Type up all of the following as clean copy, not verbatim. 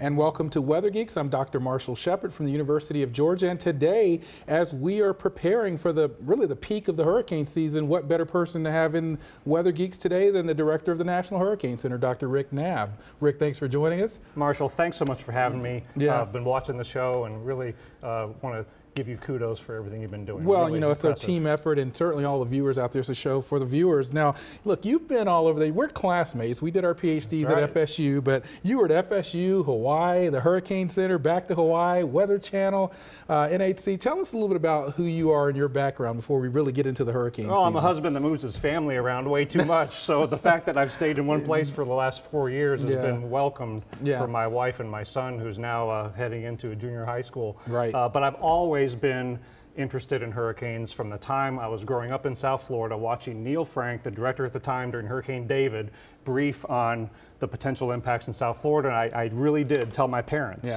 and welcome to Weather Geeks. I'm Dr. Marshall Shepard from the University of Georgia, and today, as we are preparing for really the peak of the hurricane season, what better person to have in Weather Geeks today than the director of the National Hurricane Center, Dr. Rick Knabb. Rick, thanks for joining us. Marshall, thanks so much for having me. Yeah. I've been watching the show and really want to give you kudos for everything you've been doing. Well, really you know, impressive. It's a team effort, and certainly all the viewers out there. It's a show for the viewers. Now, look, you've been all over. We're classmates. We did our PhDs at FSU, but you were at FSU, Hawaii, the Hurricane Center, back to Hawaii, Weather Channel, NHC. Tell us a little bit about who you are and your background before we really get into the hurricane season. I'm a husband that moves his family around way too much, so the fact that I've stayed in one place for the last 4 years has been welcomed for my wife and my son, who's now heading into a junior high school. Right. But I've always been interested in hurricanes from the time I was growing up in South Florida, watching Neil Frank, the director at the time during Hurricane David, brief on the potential impacts in South Florida. And I really did tell my parents,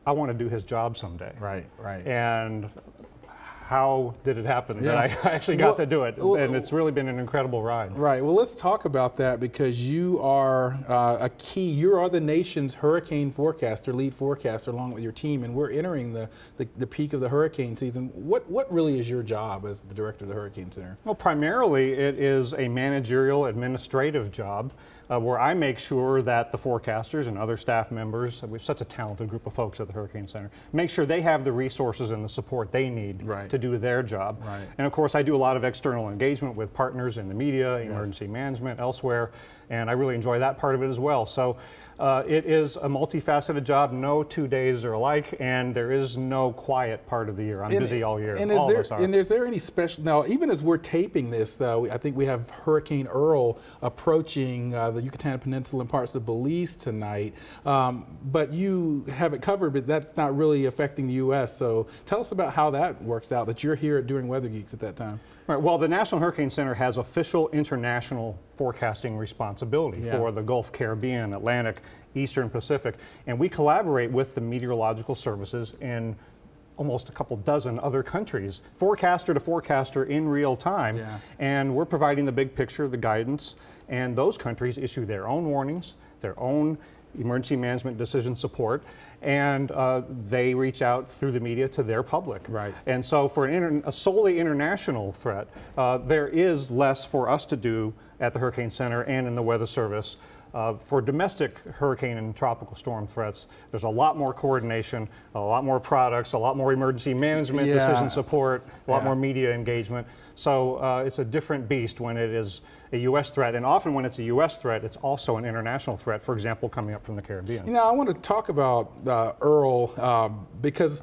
I want to do his job someday. Right, right. And how did it happen that I actually got to do it? And it's really been an incredible ride. Right. Well, let's talk about that, because you are you are the nation's hurricane forecaster, lead forecaster, along with your team, and we're entering the peak of the hurricane season. What really is your job as the director of the Hurricane Center? Well, primarily it is a managerial administrative job where I make sure that the forecasters and other staff members, we have such a talented group of folks at the Hurricane Center, make sure they have the resources and the support they need to do their job. Right. And of course, I do a lot of external engagement with partners in the media, emergency management, elsewhere, and I really enjoy that part of it as well. So it is a multifaceted job. No 2 days are alike, and there is no quiet part of the year. I'm busy all year. And is there any special, now even as we're taping this, I think we have Hurricane Earl approaching the Yucatan Peninsula and parts of Belize tonight, but you have it covered, but that's not really affecting the U.S. So tell us about how that works out, that you're here doing Weather Geeks at that time. Right. Well, the National Hurricane Center has official international forecasting responsibility for the Gulf, Caribbean, Atlantic, Eastern Pacific, and we collaborate with the meteorological services in almost a couple dozen other countries, forecaster to forecaster in real time, and we're providing the big picture, the guidance, and those countries issue their own warnings, their own emergency management decision support, and they reach out through the media to their public. Right. And so for a solely international threat, there is less for us to do at the Hurricane Center and in the Weather Service. For domestic hurricane and tropical storm threats, there's a lot more coordination, a lot more products, a lot more emergency management decision support, a lot more media engagement. So it's a different beast when it is a U.S. threat, and often when it's a U.S. threat, it's also an international threat, for example, coming up from the Caribbean. You know, I want to talk about Earl because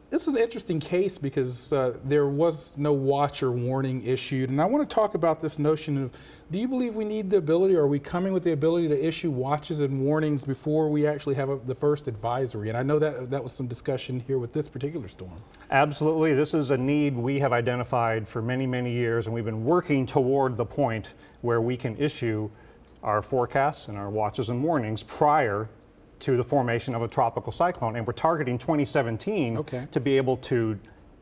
this is an interesting case, because there was no watch or warning issued, and I want to talk about this notion of, do you believe we need the ability, or are we coming with the ability to issue watches and warnings before we actually have the first advisory? And I know that was some discussion here with this particular storm. Absolutely. This is a need we have identified for many, many years, and we've been working toward the point where we can issue our forecasts and our watches and warnings prior to the formation of a tropical cyclone, and we're targeting 2017 to be able to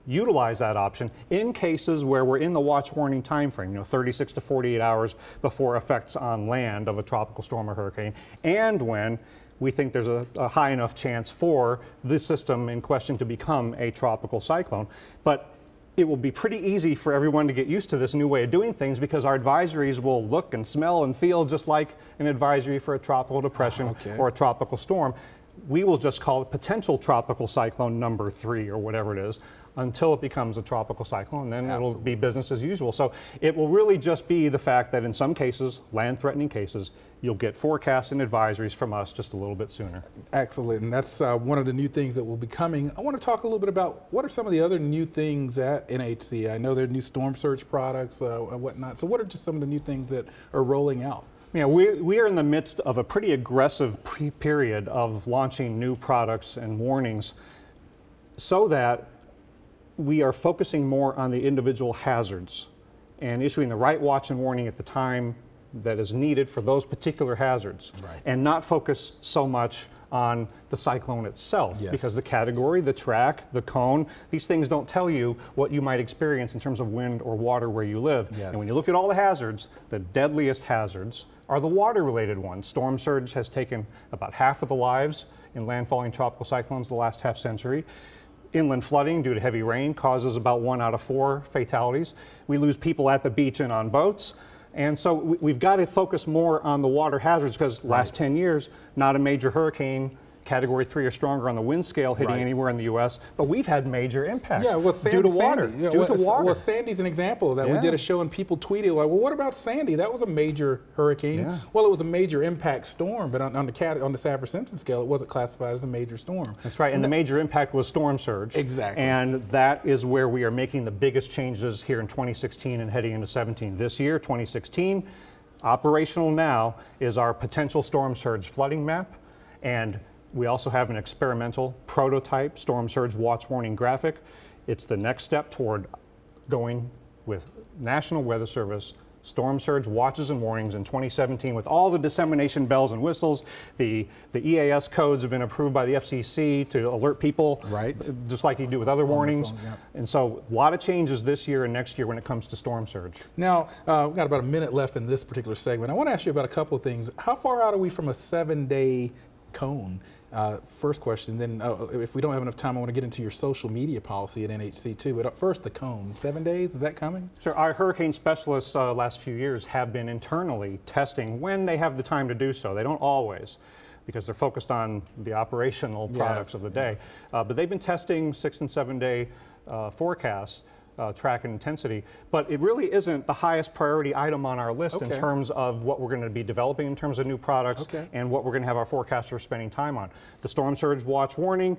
utilize that option in cases where we're in the watch warning time frame, 36 to 48 hours before effects on land of a tropical storm or hurricane, and when we think there's a high enough chance for this system in question to become a tropical cyclone. But it will be pretty easy for everyone to get used to this new way of doing things, because our advisories will look and smell and feel just like an advisory for a tropical depression or a tropical storm. We will just call it potential tropical cyclone number 3 or whatever it is until it becomes a tropical cyclone, and then it'll be business as usual. So it will really just be the fact that in some cases, land-threatening cases, you'll get forecasts and advisories from us just a little bit sooner. Excellent, and that's one of the new things that will be coming. I want to talk a little bit about what are some of the other new things at NHC. I know there are new storm surge products and whatnot. So what are just some of the new things that are rolling out? Yeah, we are in the midst of a pretty aggressive period of launching new products and warnings, so that we are focusing more on the individual hazards and issuing the right watch and warning at the time that is needed for those particular hazards, and not focus so much on the cyclone itself, because the category, the track, the cone, these things don't tell you what you might experience in terms of wind or water where you live. And when you look at all the hazards, the deadliest hazards are the water-related ones. Storm surge has taken about half of the lives in landfalling tropical cyclones the last half century. Inland flooding due to heavy rain causes about 1 out of 4 fatalities. We lose people at the beach and on boats. And so we've got to focus more on the water hazards, because last 10 years, not a major hurricane, category 3 or stronger on the wind scale hitting anywhere in the U.S., but we've had major impacts due to water. Well, Sandy's an example of that. We did a show and people tweeted like, well, what about Sandy? That was a major hurricane. Well, it was a major impact storm, but on the Saffir-Simpson scale, it wasn't classified as a major storm. That's right, and the major impact was storm surge. Exactly. And that is where we are making the biggest changes here in 2016 and heading into 17. This year, 2016, operational now is our potential storm surge flooding map, and we also have an experimental prototype storm surge watch warning graphic. It's the next step toward going with National Weather Service storm surge watches and warnings in 2017 with all the dissemination bells and whistles. The EAS codes have been approved by the FCC to alert people, just like you do with other warnings. And so a lot of changes this year and next year when it comes to storm surge. Now, we've got about a minute left in this particular segment. I want to ask you about a couple of things. How far out are we from a 7-day cone? First question, then if we don't have enough time, I want to get into your social media policy at NHC too. But first, the cone, 7 days, is that coming? Sure. Our hurricane specialists last few years have been internally testing when they have the time to do so. They don't always, because they're focused on the operational products of the day. But they've been testing 6- and 7-day forecasts. Track and intensity, but it really isn't the highest priority item on our list in terms of what we're going to be developing in terms of new products and what we're going to have our forecasters spending time on. The storm surge watch warning,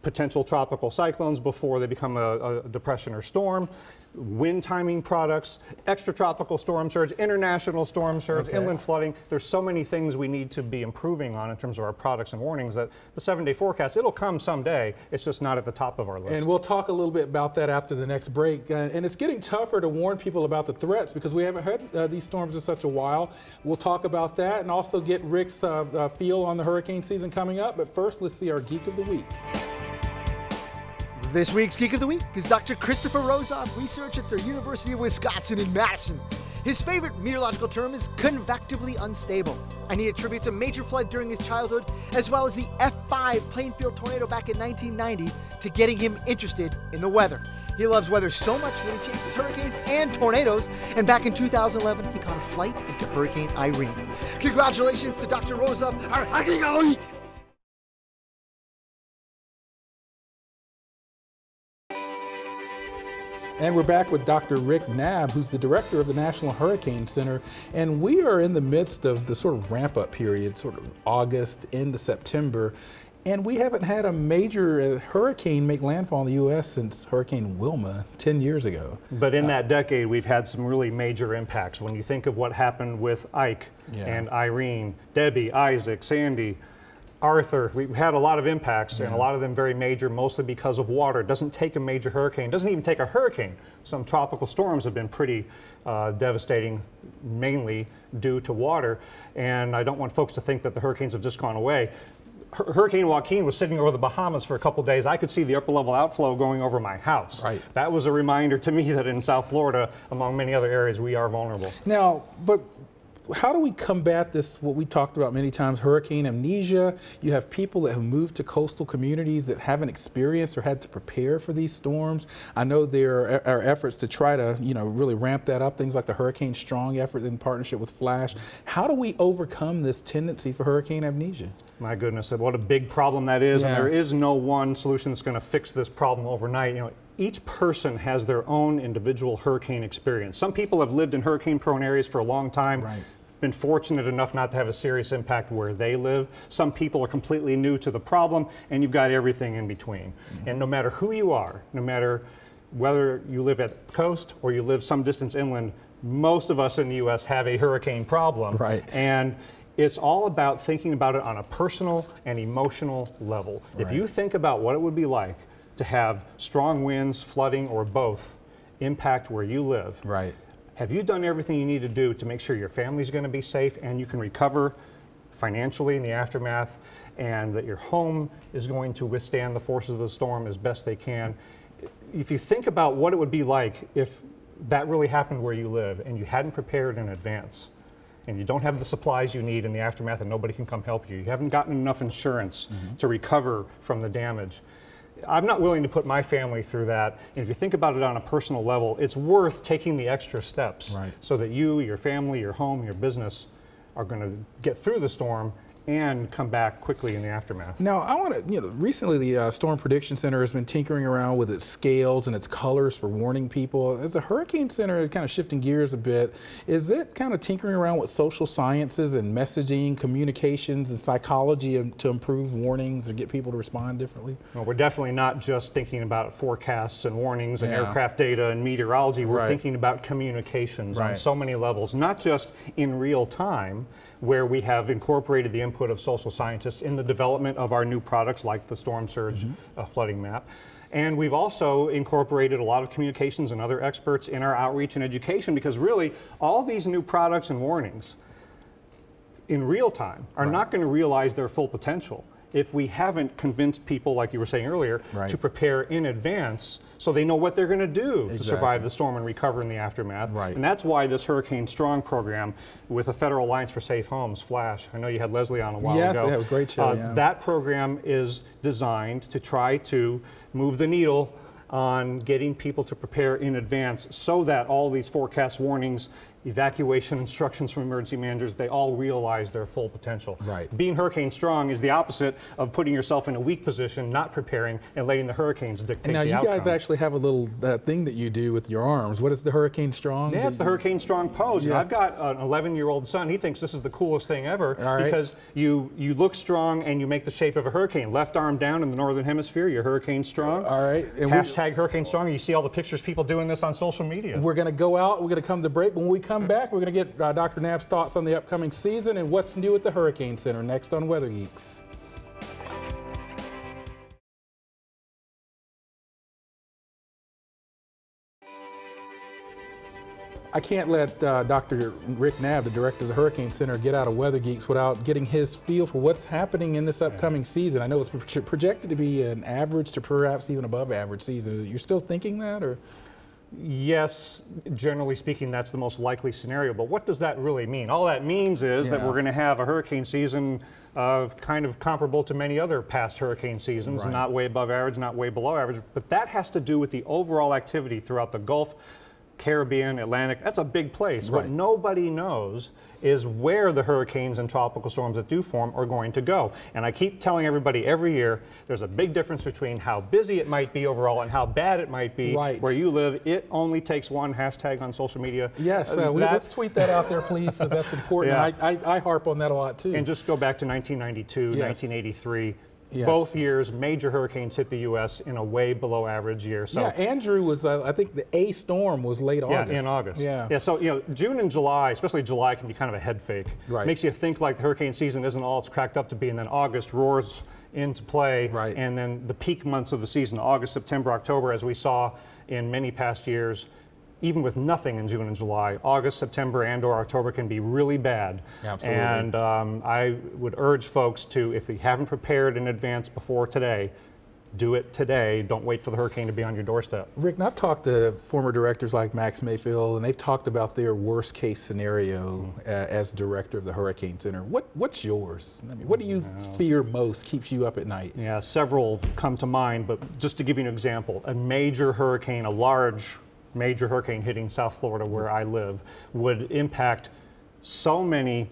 potential tropical cyclones before they become a depression or storm, wind timing products, extratropical storm surge, international storm surge, inland flooding. There's so many things we need to be improving on in terms of our products and warnings that the 7-day forecast, it'll come someday. It's just not at the top of our list. And we'll talk a little bit about that after the next break. And it's getting tougher to warn people about the threats because we haven't had these storms in such a while. We'll talk about that and also get Rick's feel on the hurricane season coming up. But first, let's see our Geek of the Week. This week's Geek of the Week is Dr. Christopher Rozoff, researcher at the University of Wisconsin in Madison. His favorite meteorological term is convectively unstable, and he attributes a major flood during his childhood, as well as the F5 Plainfield tornado back in 1990, to getting him interested in the weather. He loves weather so much that he chases hurricanes and tornadoes, and back in 2011, he caught a flight into Hurricane Irene. Congratulations to Dr. Rozoff, our Geek of the Week! And we're back with Dr. Rick Knabb, who's the director of the National Hurricane Center. And we are in the midst of the sort of ramp-up period, sort of August into September. And we haven't had a major hurricane make landfall in the U.S. since Hurricane Wilma 10 years ago. But in that decade, we've had some really major impacts. When you think of what happened with Ike and Irene, Debbie, Isaac, Sandy, Arthur, we've had a lot of impacts, and a lot of them very major, mostly because of water. It doesn't take a major hurricane. It doesn't even take a hurricane. Some tropical storms have been pretty devastating, mainly due to water. And I don't want folks to think that the hurricanes have just gone away. Hurricane Joaquin was sitting over the Bahamas for a couple days. I could see the upper level outflow going over my house. That was a reminder to me that in South Florida, among many other areas, we are vulnerable. Now, but how do we combat this, what we talked about many times, hurricane amnesia? You have people that have moved to coastal communities that haven't experienced or had to prepare for these storms. I know there are efforts to try to, really ramp that up, things like the Hurricane Strong effort in partnership with Flash. How do we overcome this tendency for hurricane amnesia? My goodness, what a big problem that is, and there is no one solution that's going to fix this problem overnight. Each person has their own individual hurricane experience. Some people have lived in hurricane-prone areas for a long time. Been fortunate enough not to have a serious impact where they live. Some people are completely new to the problem, and you've got everything in between. And no matter who you are, no matter whether you live at the coast or you live some distance inland, most of us in the U.S. have a hurricane problem. And it's all about thinking about it on a personal and emotional level. If you think about what it would be like to have strong winds, flooding, or both impact where you live, have you done everything you need to do to make sure your family's going to be safe and you can recover financially in the aftermath, and that your home is going to withstand the forces of the storm as best they can? If you think about what it would be like if that really happened where you live and you hadn't prepared in advance, and you don't have the supplies you need in the aftermath and nobody can come help you, you haven't gotten enough insurance to recover from the damage, I'm not willing to put my family through that. And if you think about it on a personal level, it's worth taking the extra steps so that you, your family, your home, your business are going to get through the storm and come back quickly in the aftermath. Now, I want to, recently the Storm Prediction Center has been tinkering around with its scales and its colors for warning people. As the Hurricane Center, kind of shifting gears a bit, is it kind of tinkering around with social sciences and messaging, communications, and psychology to improve warnings and get people to respond differently? Well, we're definitely not just thinking about forecasts and warnings and aircraft data and meteorology. We're thinking about communications on so many levels, not just in real time, where we have incorporated the input of social scientists in the development of our new products like the storm surge flooding map. And we've also incorporated a lot of communications and other experts in our outreach and education, because really all these new products and warnings in real time are not going to realize their full potential if we haven't convinced people, like you were saying earlier, to prepare in advance so they know what they're going to do to survive the storm and recover in the aftermath. And that's why this Hurricane Strong program with the Federal Alliance for Safe Homes, FLASH, I know you had Leslie on a while ago. Yes, it was a great show. That program is designed to try to move the needle on getting people to prepare in advance so that all these forecast warnings, evacuation instructions from emergency managers, they all realize their full potential. Being hurricane strong is the opposite of putting yourself in a weak position, not preparing, and letting the hurricanes dictate the outcome. Now, you guys actually have a little thing that you do with your arms. What is the Hurricane Strong? Yeah, it's the Hurricane Strong pose. And I've got an 11-year-old son. He thinks this is the coolest thing ever because you look strong and you make the shape of a hurricane. Left arm down in the northern hemisphere, you're hurricane strong. And hashtag Hurricane Strong. You see all the pictures, people doing this on social media. We're going to go out. We're going to come to break. When we come back, we're going to get Dr. Knabb's thoughts on the upcoming season and what's new at the Hurricane Center next on Weather Geeks. I can't let Dr. Rick Knabb, the director of the Hurricane Center, get out of Weather Geeks without getting his feel for what's happening in this upcoming season. I know it's projected to be an average to perhaps even above average season. You're still thinking that, or? Yes, generally speaking, that's the most likely scenario. But what does that really mean? All that means is that we're going to have a hurricane season kind of comparable to many other past hurricane seasons, not way above average, not way below average. But that has to do with the overall activity throughout the Gulf, Caribbean, Atlantic. That's a big place. What nobody knows is where the hurricanes and tropical storms that do form are going to go. And I keep telling everybody every year, there's a big difference between how busy it might be overall and how bad it might be where you live. It only takes one hashtag on social media. Yes, let's tweet that out there, please. So that's important. I harp on that a lot too. And just go back to 1992, 1983. Both years, major hurricanes hit the U.S. in a way below average year. So Andrew was, I think the A storm was late August. Yeah, in August. So June and July, especially July, can be kind of a head fake. Makes you think like the hurricane season isn't all it's cracked up to be, and then August roars into play, and then the peak months of the season, August, September, October, as we saw in many past years, even with nothing in June and July, August, September, and/or October can be really bad. Absolutely. And I would urge folks to, if they haven't prepared in advance before today, do it today. Don't wait for the hurricane to be on your doorstep. Rick, I've talked to former directors like Max Mayfield, and they've talked about their worst case scenario as director of the Hurricane Center. What's yours? I mean, what do you fear most keeps you up at night? Yeah, several come to mind, but just to give you an example, a major hurricane, a large major hurricane hitting South Florida where I live would impact so many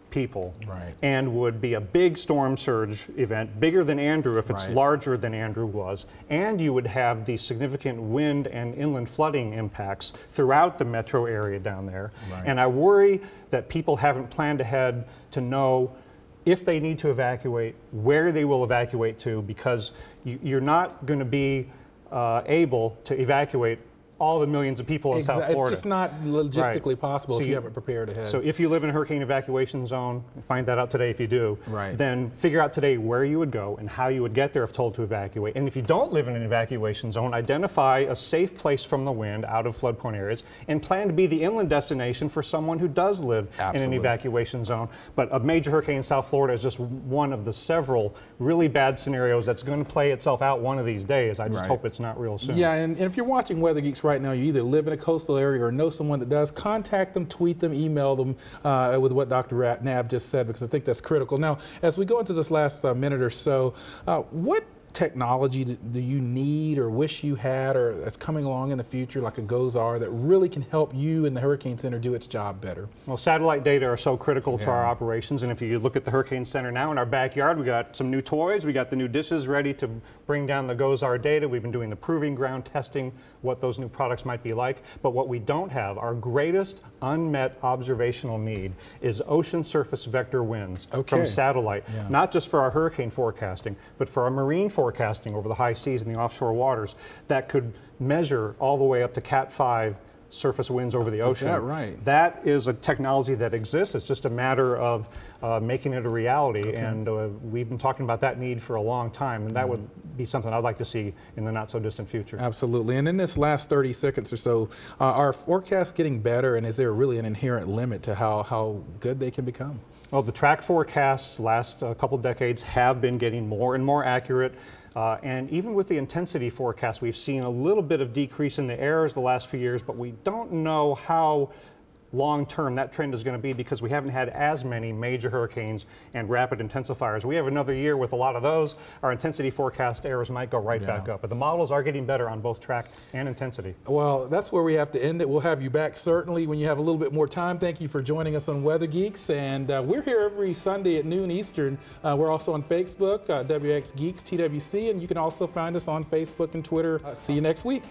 people and would be a big storm surge event, bigger than Andrew if it's larger than Andrew was, and you would have the significant wind and inland flooding impacts throughout the metro area down there. And I worry that people haven't planned ahead to know if they need to evacuate, where they will evacuate to, because you're not going to be able to evacuate all the millions of people in South Florida. It's just not logistically possible So if you haven't prepared ahead. So if you live in a hurricane evacuation zone, find that out today if you do, Right. then figure out today where you would go and how you would get there if told to evacuate. And if you don't live in an evacuation zone, identify a safe place from the wind out of flood-prone areas and plan to be the inland destination for someone who does live in an evacuation zone. But a major hurricane in South Florida is just one of the several really bad scenarios that's going to play itself out one of these days. I just hope it's not real soon. Yeah, and if you're watching Weather Geeks right now, you either live in a coastal area or know someone that does, contact them, tweet them, email them with what Dr. Knabb just said, because I think that's critical. Now, as we go into this last minute or so, what technology do you need or wish you had or that's coming along in the future, like a GOES-R, that really can help you and the Hurricane Center do its job better? Well, satellite data are so critical to our operations, and if you look at the Hurricane Center now in our backyard, we got some new toys, we got the new dishes ready to bring down the GOES-R data. We've been doing the proving ground testing, what those new products might be like. But what we don't have, our greatest unmet observational need, is ocean surface vector winds from satellite, not just for our hurricane forecasting, but for our marine forecasting over the high seas and the offshore waters that could measure all the way up to Cat 5 surface winds over the ocean. Is that right? That is a technology that exists. It's just a matter of making it a reality, and we've been talking about that need for a long time, and that would be something I'd like to see in the not so distant future. Absolutely. And in this last 30 seconds or so, are forecasts getting better, and is there really an inherent limit to how good they can become? Well, the track forecasts last couple decades have been getting more and more accurate. And even with the intensity forecast, we've seen a little bit of decrease in the errors the last few years, but we don't know how long-term that trend is going to be because we haven't had as many major hurricanes and rapid intensifiers. We have another year with a lot of those. Our intensity forecast errors might go right back up, but the models are getting better on both track and intensity. Well, that's where we have to end it. We'll have you back certainly when you have a little bit more time. Thank you for joining us on Weather Geeks, and we're here every Sunday at noon Eastern. We're also on Facebook, WX Geeks, TWC, and you can also find us on Facebook and Twitter. See you next week.